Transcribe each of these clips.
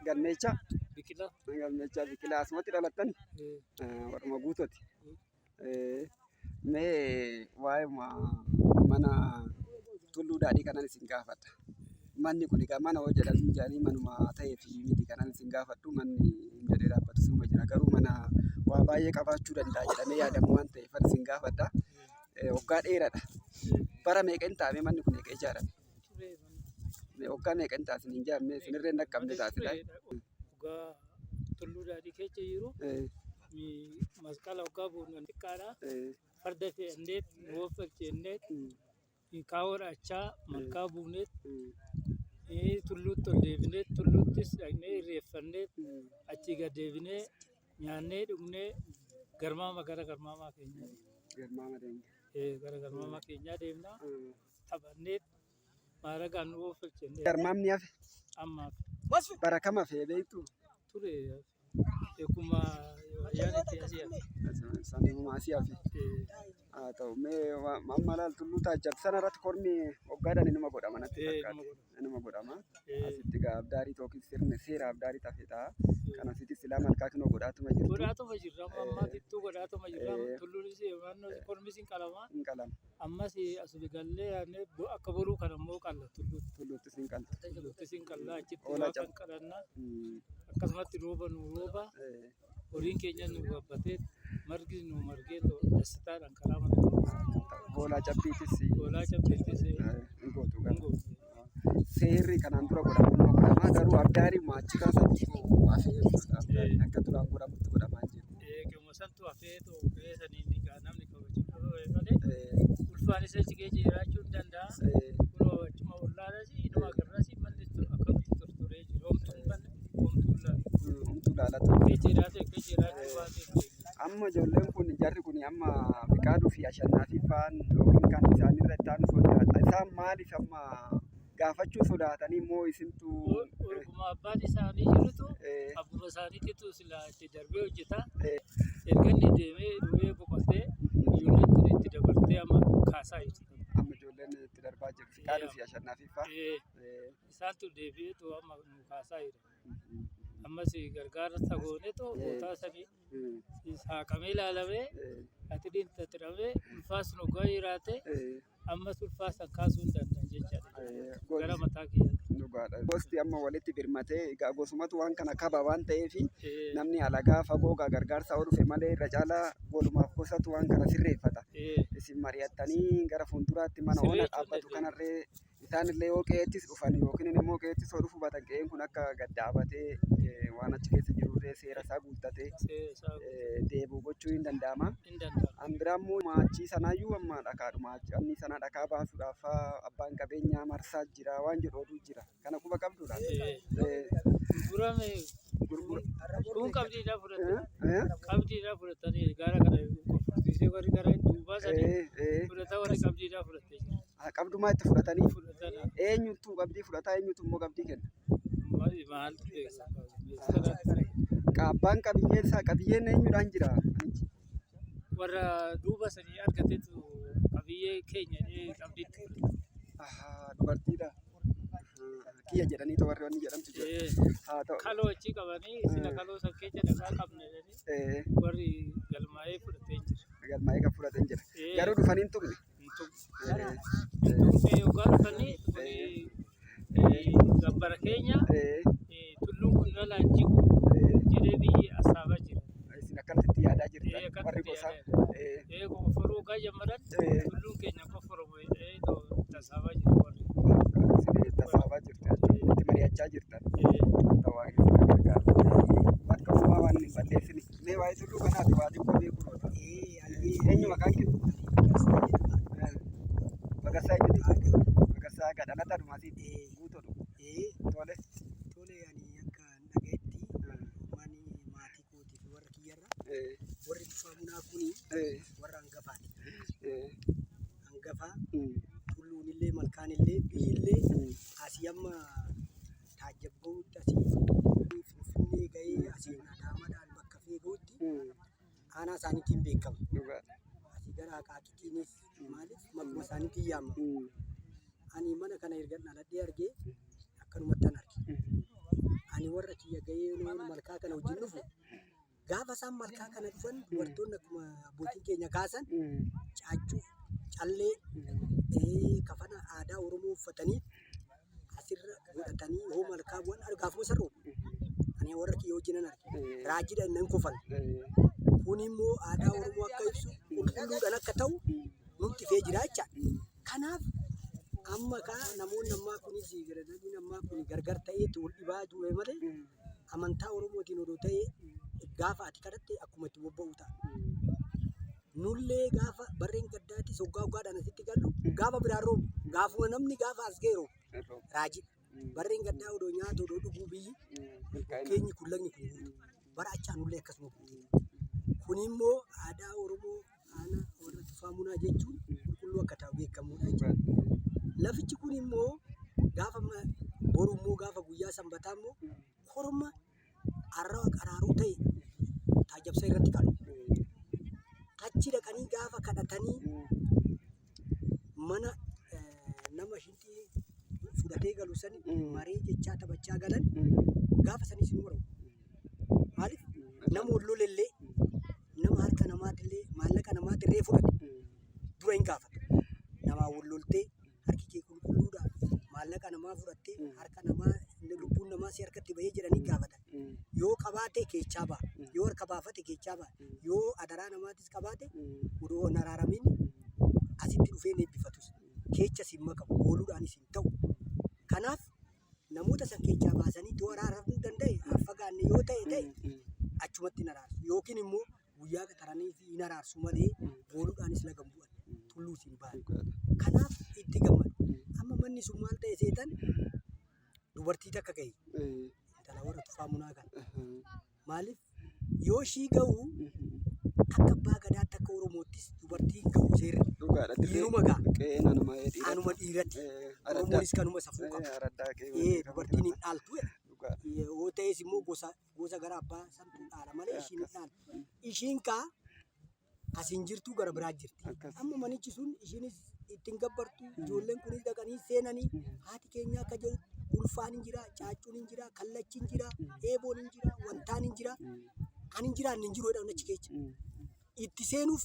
Galmecha biqilaa asumatti dhalattan warma guutooti. Mee waa'ee mana Tulluu Daadhii kanan isin gaafadha. Manni kun egaa mana hoo jedhamu jedhanii manuma ta'ee fi miti kanan isin gaafadhu. Manni jedhee dhaabbatu suma jira garuu mana waa baay'ee qabaachuu danda'a jedhamee yaadamu waan ta'eef isin gaafadha. Waggaa dheeraadha. Bara meeqa hin taa'e manni kun eega ijaarame? Waggaa meeqa hin taasisan hin ijaarame isinirree hin dhaqqabne taasisa. Waggaa Tulluu Daadhii keessa jiru masqala waggaa buunan xiqqaadha. Farda fe'annee ooffachiisnee kaawwan achaa malkaa buunee tulluutti ol deebinee tulluuttis dhaqnee irreeffannee achii gad deebinee nyaannee dhugnee gara garmaamaa keenyaa gara garmaamaa keenyaa deemnaa taphannee maaragaan nu ooffachiisnee. Garmaamni hafe ammaaf bara kam hafee beektu? ture eekuma ayyaanatti asii hafe. Sanuma asii hafe. Haa ta'u mee amma laal tulluu taajjab sana irratti kormi waggaadhaan inuma godhama natti fakkaate. Inuma godhama. Asitti egaa abdaarii yookiin sirni seera abdaarii tafe ta'a. Kan asitti silaa malkaa kinoo godhaatuma jirtu. Godhaatuma jirra amma tittuu godhaatuma jirra tulluunis kormis hin qalama. Hin qalama. Ammas asii gallee akka boruu kan ammoo qalla tulluuttis hin qalla. Tulluuttis hin qalla achitti waa kan qalanna akkasumatti rooba nu rooba horiin keenya nu gabbatee margi nu margee dasitaadhaan karaa mana hoolaa cabbiitis hin gootu. Seerri kanaan dura godhama garuu abdaarii maachi kaasatti hafee akka duraan godhamutti godhamaa jiru. Santu hafee ta'ee saniin namni kabajuu malee ulfaan isa achi keessa jiraachuu hin danda'a. Kunoo achuma ollaanas inuma agarras manni akkamitti tortoree jiru. Homtuu laalatu. Keessa Amma ijoolleen kun jarri kun amma Fiqaaduu fi Ashannaafi fa'aan yookiin kan isaan irra itti aanu sodaata. Isaan maaliif amma gaafachuu sodaatanii moo isintu? Orguma abbaan isaanii jirutu abbuma isaaniitu silaa itti darbee hojjeta. Erga inni deemee dhufee boqotee ijoolleen kun itti dabartee amma kaasaa jechuudha. Amma ijoolleen itti darbaa jiru Fiqaaduu fi Ashannaafi fa'a. Isaantu deebi'eetu amma nu kaasaa jira. Ammas gargaarsa goonetu bootaa sanii saaqamee ilaalamee ati dhiittatti dhabee ulfaas nu ga'aa jiraate ammas ulfaasan kaasuu hin danda'an jechaadha. Gara mataa kiyyaatti. Gosti amma walitti birmatee egaa gosumatu waan kana qaba waan ta'eef namni alagaa fagoo gargaarsa yoo dhufe malee irra caalaa walumaaf gosatu waan kana sirreeffata. Isin mari'attanii gara fuulduraatti mana oona dhaabbatu kanarree isaanillee yoo qe'eettis dhufan yookiin immoo qe'eettis yoo dhufu batan qe'een kun akka gad dhaabatee waan achi keessa jirurree seera isaa guuttatee deebi'u gochuu hin danda'ama. An biraa immoo maachii sanaayyuu amma dhakaadhuma anni sana dhakaa baasuudhaaf abbaan qabeenyaa marsaa jira waan jedhu jira. Kana quba qabdudha. Kun qabdiidhaa fudhatanii gara kana qofsiisee warri gara duubaa sadii fudhataa warri qabdiidhaa fudhatee jira. Qabdumaa itti fudhatanii eenyutu qabdii fudhataa eenyutu immoo qabdii kenna? Abbaan qabiyyeen eenyudhaan jira? Warra duuba sanii argateetu qabiyyee keenya qabdiitti fudhata. Dubartiidha. Kiyya jedhanii warri wanni jedhamtu jira. Haa ta'u. Kaloo achii qabanii sila kaloo san keessa dhagaa qabna jedhanii warri galmaa'ee fudhatee jira. Galmaa'ee kan fudhatee jira. Garuu dhufanii hin tuqne. Yookaan dhufanii gabbara keenya tulluun kun lalaan jigu jedhee biyyi asaabaa jira. Isin akkanatti yaadaa jirtan warri gosaa. Qofforuu gaa jammadan tulluun keenya qofforomu tasaabaa jiru warri. Isin tasaabaa jirtu jechuudha. Itti mari'achaa jirtan. Ta'uu isin gargaara. Bakka uumaa waan hin balleessine. Mee waa'ee tulluu kanaati waa xiqqoo beekuudha. Eenyu maqaan kennu? Magarsaa eenyuti? Magarsaa gadhalata dhumaasiiti guutuudha. Tole. Ani akka dhagayetti uummanni maatii kootii fi warra kiyyarra warri dhufaamunaa kuni warra hangafaati. Hangafaa tulluunillee malkaanillee biyyillee asii amma taajjabbaa'utti asii finfinnee ga'ee asii adaamaadhaan bakka feeguutti aanaa isaaniitiin beekama. Asii gara Akaakitiinis maaliif maquma isaaniitiin yaamama. Ani mana kana erga dhaladhee argee akkanumatti an arge. ani warra kiyya gahee malkaa kana wajjin dhufu gaafa isaan malkaa kana dhufan dubartoonni akkuma abbootiin keenya kaasan caaccuu callee kafana aadaa Oromoo uffatanii asirra godhatanii hoo malkaa bu'an argaafuma sarroo ani warra kiyya wajjin arge raajiidhaan nan kofal kun immoo aadaa Oromoo akka ibsu qulqulluudhaan akka ta'u nutti fee jira jecha kanaaf amma namoonni ammaa kunis garagalii ammaa kun gargar ta'ee wal dhibaa ture malee amantaa Oromootiin odoo ta'ee gaafa ati kadhatte akkuma itti bobba'u ta'a. Nullee gaafa barreen gaddaatti soggaa hoggaadhaan asitti gallu gaafa biraan roobu gaafuma namni gaafa as geeru raajii barreen gaddaa odoo nyaatu odoo dhuguu biyyi keenyi kun lagni kun bara achaa nullee akkasuma kun immoo aadaa Oromoo aanaa warra tufaamunaa jechuun qulqulluu akka ta'u beekamuudha jechuudha. Lafichi kun immoo gaafa boru immoo gaafa guyyaa sanbataa immoo korma arrawa qaraaruu ta'e taajabsa irratti qabu. Achi dhaqanii gaafa kadhatanii mana nama shintii fudhatee galu sani maree jechaa taphachaa galan gaafa sanis nu waru. Maaliif nama wallolellee nama harka namaatillee maallaqa namaatirree fudhate dura hin gaafatu. Nama walloltee harki kee qulqulluudha maallaqa namaa fudhattee harka namaa lubbuun namaa si harkatti bahee jedhanii gaafatan. Yoo qabaate keechaa ba'a. Yoo harka baafate keechaa ba'a. Yoo adaraa namaatis qabaate odoo hin araaramin asitti dhufee eebbifatus. Keecha simma qabu ooluudhaanis hin ta'u. Kanaaf namoota san keechaa baasanii yoo araaramuu danda'e affagaanne yoo ta'e achumatti hin araarsu. Yookiin immoo guyyaa qaxaranii fi hin araarsu malee ooluudhaanis laga bu'an tulluu siin ba'an. Kanaaf itti gammadu. Amma manni sun maal ta'e seetan dubartii takka ga'e. Intala warra tufaamunaa kana. Maaliif yoo ishii ga'u akka abbaa gadaatti akka Oromoottis dubartiin ga'u seerri. Dhiiruma ga'a. Anuma dhiiratti. Oromoonis kanuma safuu qaba. Dubartiin hin dhaaltu. Yoo ta'es immoo gosa gara abbaa santuu dhaala malee ishiin hin dhaaltu. Ishiin kaa asiin jirtu gara biraa jirti. Amma manichi sun ishiinis ittiin gabbartu ijoolleen kunis dhaqanii seenanii haati keenya akka jedhu ulfaan hin jira, caaccuun hin jira, kallachi hin jira, eeboon hin jira, wantaan hin jira, ani hin jiraanne hin jiru jedhamu achi keessa. Itti seenuuf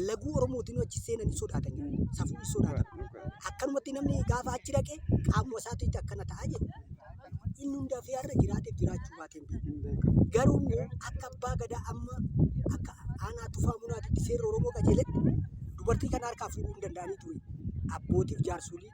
laguu Oromootiin achi seenanii sodaatan safuu sodaatan. Akkanumatti namni gaafa achi dhaqee qaamuma isaatiitti akkana ta'a jedhu. Inni hundaa fi har'a jiraateef jiraachuu baateen beeku. Garuu immoo akka abbaa gadaa amma akka aanaa tufaamunaatitti seerri Oromoo qajeeletti dubartii kana harkaa fuudhuu hin danda'anii ture. Abbootiif jaarsolii.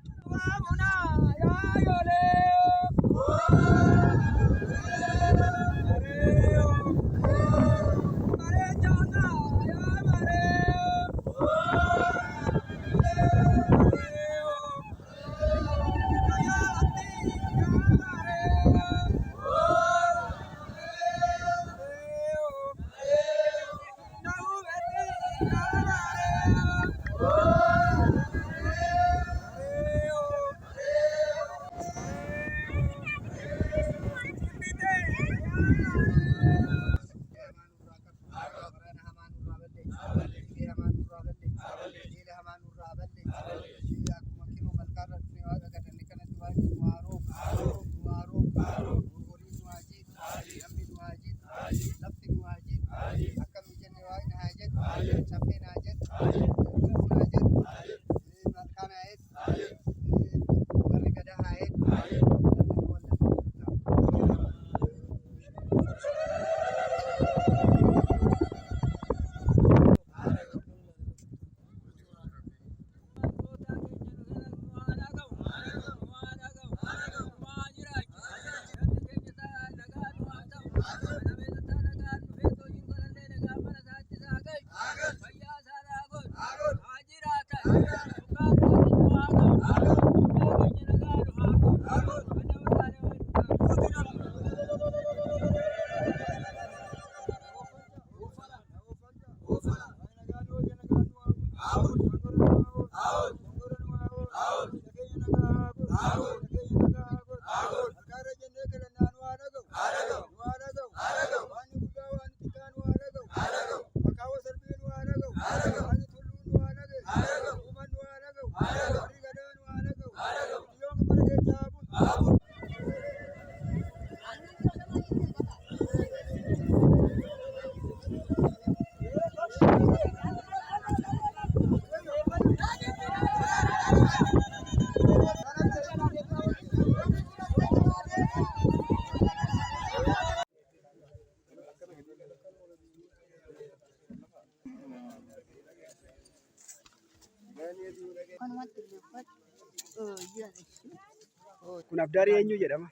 Kun abdaarii eenyu jedhama?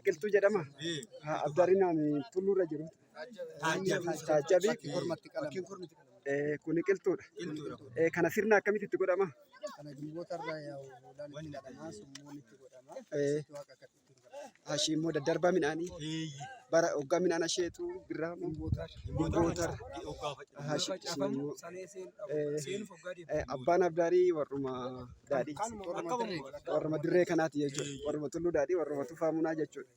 Qilxuu jedhama. Abdaariin tulluurra jiru. Taajjabii. Kuni qilxuudha. Kana sirna akkamitti itti godhama? Ashii immoo daddarbaa midhaanii bara hoggaa midhaan asheetu birraa gootar abbaan abdaarii warruma daadhii warruma dirree kanaati jechuudha warruma tulluu daadhii warruma tufaa munaa jechuudha.